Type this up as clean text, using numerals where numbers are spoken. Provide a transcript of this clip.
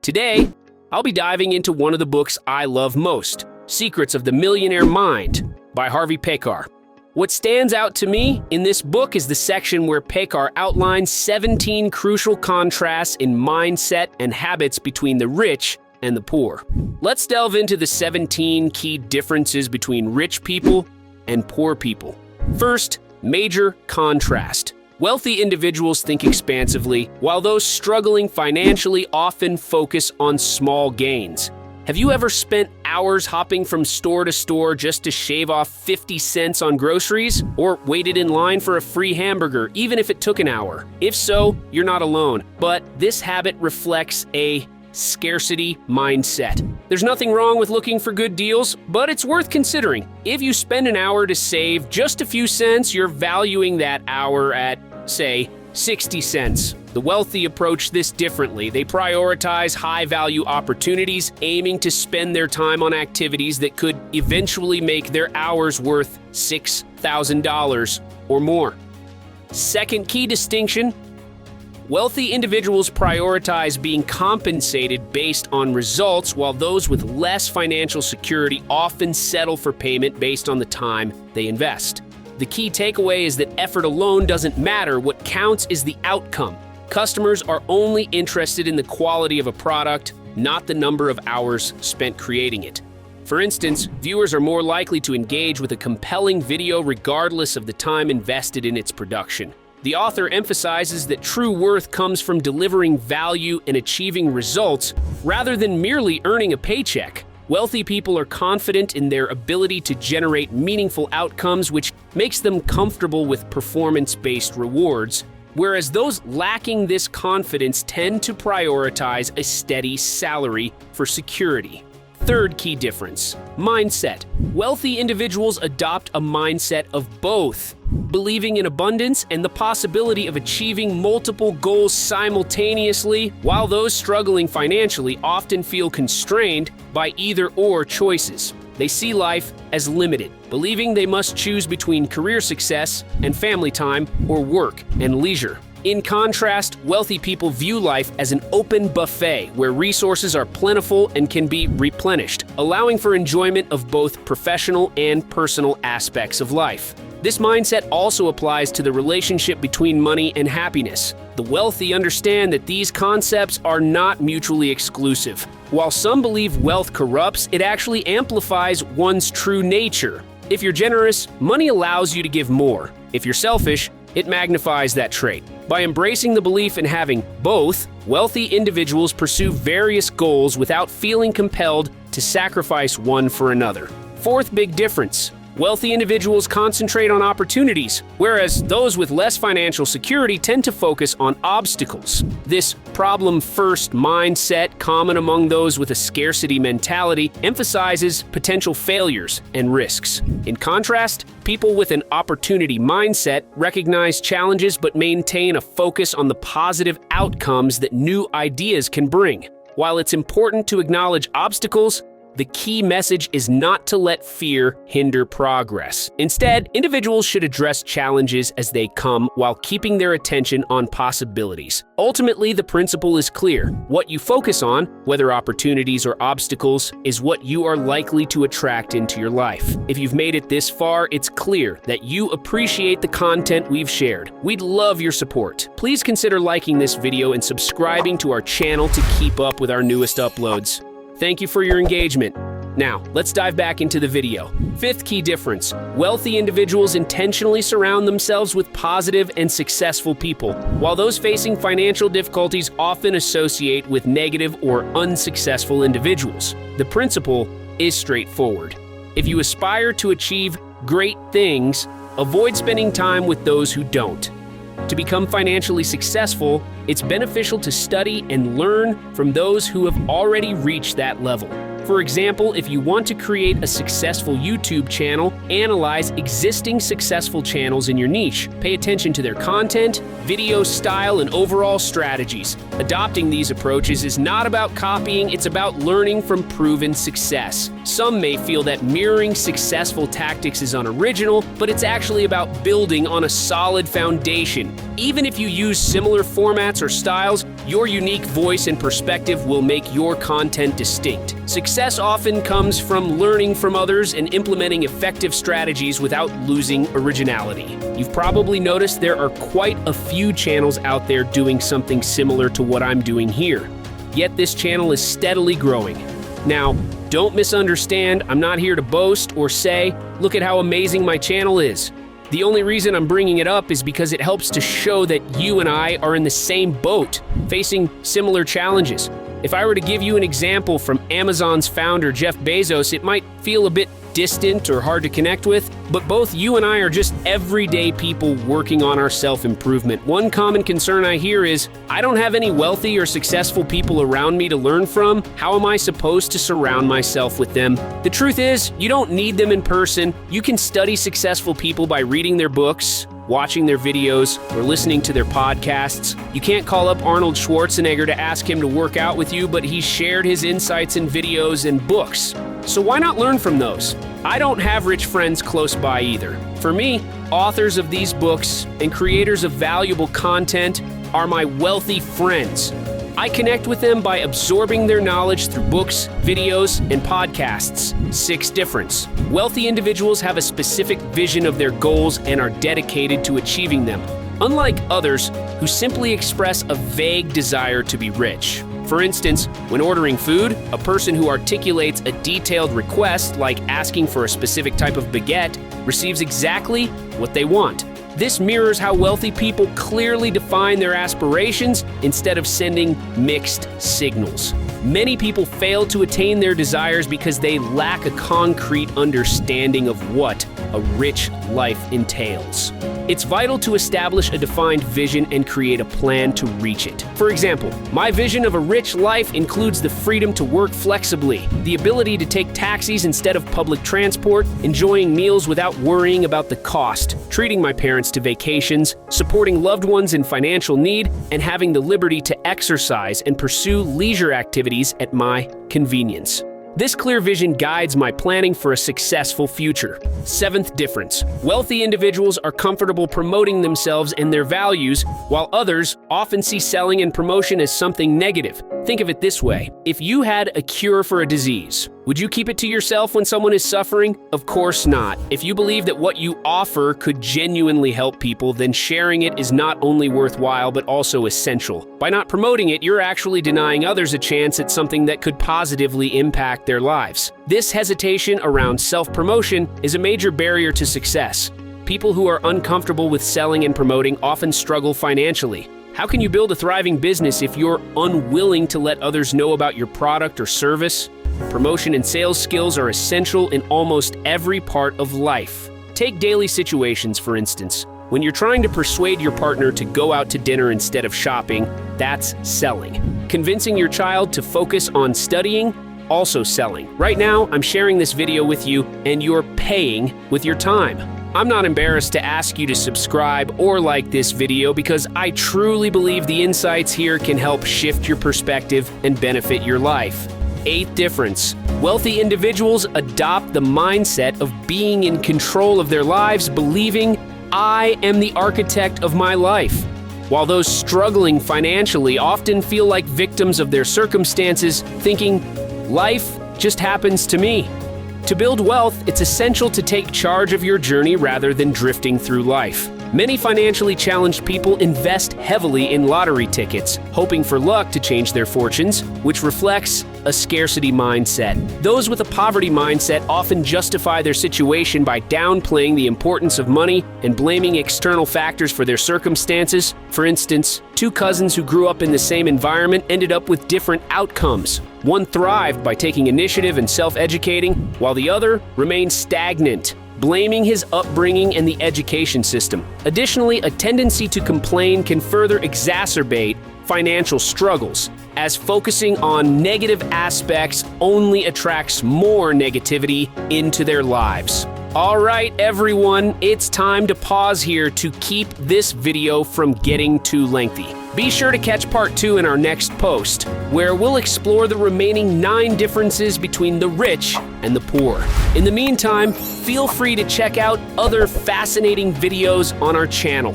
Today, I'll be diving into one of the books I love most, Secrets of the Millionaire Mind by Harvey Pekar. What stands out to me in this book is the section where Pekar outlines 17 crucial contrasts in mindset and habits between the rich and the poor. Let's delve into the 17 key differences between rich people and poor people. First, major contrast. Wealthy individuals think expansively, while those struggling financially often focus on small gains. Have you ever spent hours hopping from store to store just to shave off 50 cents on groceries? Or waited in line for a free hamburger, even if it took an hour? If so, you're not alone. But this habit reflects a scarcity mindset. There's nothing wrong with looking for good deals, but it's worth considering. If you spend an hour to save just a few cents, you're valuing that hour at, say, 60 cents. The wealthy approach this differently. They prioritize high-value opportunities, aiming to spend their time on activities that could eventually make their hours worth $6,000 or more. Second key distinction: wealthy individuals prioritize being compensated based on results, while those with less financial security often settle for payment based on the time they invest. The key takeaway is that effort alone doesn't matter. What counts is the outcome. Customers are only interested in the quality of a product, not the number of hours spent creating it. For instance, viewers are more likely to engage with a compelling video regardless of the time invested in its production. The author emphasizes that true worth comes from delivering value and achieving results rather than merely earning a paycheck. Wealthy people are confident in their ability to generate meaningful outcomes, which makes them comfortable with performance-based rewards, whereas those lacking this confidence tend to prioritize a steady salary for security. Third key difference: mindset. Wealthy individuals adopt a mindset of both, believing in abundance and the possibility of achieving multiple goals simultaneously, while those struggling financially often feel constrained by either-or choices. They see life as limited, believing they must choose between career success and family time or work and leisure. In contrast, wealthy people view life as an open buffet where resources are plentiful and can be replenished, allowing for enjoyment of both professional and personal aspects of life. This mindset also applies to the relationship between money and happiness. The wealthy understand that these concepts are not mutually exclusive. While some believe wealth corrupts, it actually amplifies one's true nature. If you're generous, money allows you to give more. If you're selfish, it magnifies that trait. By embracing the belief in having both, wealthy individuals pursue various goals without feeling compelled to sacrifice one for another. Fourth big difference: wealthy individuals concentrate on opportunities, whereas those with less financial security tend to focus on obstacles. This problem-first mindset, common among those with a scarcity mentality, emphasizes potential failures and risks. In contrast, people with an opportunity mindset recognize challenges but maintain a focus on the positive outcomes that new ideas can bring. While it's important to acknowledge obstacles, the key message is not to let fear hinder progress. Instead, individuals should address challenges as they come while keeping their attention on possibilities. Ultimately, the principle is clear. What you focus on, whether opportunities or obstacles, is what you are likely to attract into your life. If you've made it this far, it's clear that you appreciate the content we've shared. We'd love your support. Please consider liking this video and subscribing to our channel to keep up with our newest uploads. Thank you for your engagement. Now, let's dive back into the video. Fifth key difference: wealthy individuals intentionally surround themselves with positive and successful people, while those facing financial difficulties often associate with negative or unsuccessful individuals. The principle is straightforward. If you aspire to achieve great things, avoid spending time with those who don't. To become financially successful, it's beneficial to study and learn from those who have already reached that level. For example, if you want to create a successful YouTube channel, analyze existing successful channels in your niche. Pay attention to their content, video style, and overall strategies. Adopting these approaches is not about copying, it's about learning from proven success. Some may feel that mirroring successful tactics is unoriginal, but it's actually about building on a solid foundation. Even if you use similar formats or styles, Your unique voice and perspective will make your content distinct. Success often comes from learning from others and implementing effective strategies without losing originality. You've probably noticed there are quite a few channels out there doing something similar to what I'm doing here. Yet this channel is steadily growing. Now, don't misunderstand, I'm not here to boast or say, look at how amazing my channel is. The only reason I'm bringing it up is because it helps to show that you and I are in the same boat, facing similar challenges. If I were to give you an example from Amazon's founder, Jeff Bezos, it might feel a bit distant or hard to connect with, but both you and I are just everyday people working on our self-improvement. One common concern I hear is, I don't have any wealthy or successful people around me to learn from. How am I supposed to surround myself with them? The truth is, you don't need them in person. You can study successful people by reading their books, watching their videos, or listening to their podcasts. You can't call up Arnold Schwarzenegger to ask him to work out with you, but he shared his insights in videos and books. So why not learn from those? I don't have rich friends close by either. For me, authors of these books and creators of valuable content are my wealthy friends. I connect with them by absorbing their knowledge through books, videos, and podcasts. 6 difference. Wealthy individuals have a specific vision of their goals and are dedicated to achieving them, unlike others who simply express a vague desire to be rich. For instance, when ordering food, a person who articulates a detailed request, like asking for a specific type of baguette, receives exactly what they want. This mirrors how wealthy people clearly define their aspirations instead of sending mixed signals. Many people fail to attain their desires because they lack a concrete understanding of what a rich life entails. It's vital to establish a defined vision and create a plan to reach it. For example, my vision of a rich life includes the freedom to work flexibly, the ability to take taxis instead of public transport, enjoying meals without worrying about the cost, treating my parents to vacations, supporting loved ones in financial need, and having the liberty to exercise and pursue leisure activities at my convenience. This clear vision guides my planning for a successful future. 7th difference. Wealthy individuals are comfortable promoting themselves and their values, while others often see selling and promotion as something negative. Think of it this way. If you had a cure for a disease, would you keep it to yourself when someone is suffering? Of course not. If you believe that what you offer could genuinely help people, then sharing it is not only worthwhile, but also essential. By not promoting it, you're actually denying others a chance at something that could positively impact their lives. This hesitation around self-promotion is a major barrier to success. People who are uncomfortable with selling and promoting often struggle financially. How can you build a thriving business if you're unwilling to let others know about your product or service? Promotion and sales skills are essential in almost every part of life. Take daily situations, for instance. When you're trying to persuade your partner to go out to dinner instead of shopping, that's selling. Convincing your child to focus on studying, also selling. Right now, I'm sharing this video with you, and you're paying with your time. I'm not embarrassed to ask you to subscribe or like this video because I truly believe the insights here can help shift your perspective and benefit your life. 8th difference. Wealthy individuals adopt the mindset of being in control of their lives, believing, I am the architect of my life. While those struggling financially often feel like victims of their circumstances, thinking, life just happens to me. To build wealth, it's essential to take charge of your journey rather than drifting through life. Many financially challenged people invest heavily in lottery tickets, hoping for luck to change their fortunes, which reflects a scarcity mindset. Those with a poverty mindset often justify their situation by downplaying the importance of money and blaming external factors for their circumstances. For instance, 2 cousins who grew up in the same environment ended up with different outcomes. One thrived by taking initiative and self-educating, while the other remained stagnant, blaming his upbringing and the education system. Additionally, a tendency to complain can further exacerbate financial struggles, as focusing on negative aspects only attracts more negativity into their lives. All right, everyone, it's time to pause here to keep this video from getting too lengthy. Be sure to catch part 2 in our next post, where we'll explore the remaining 9 differences between the rich and the poor. In the meantime, feel free to check out other fascinating videos on our channel.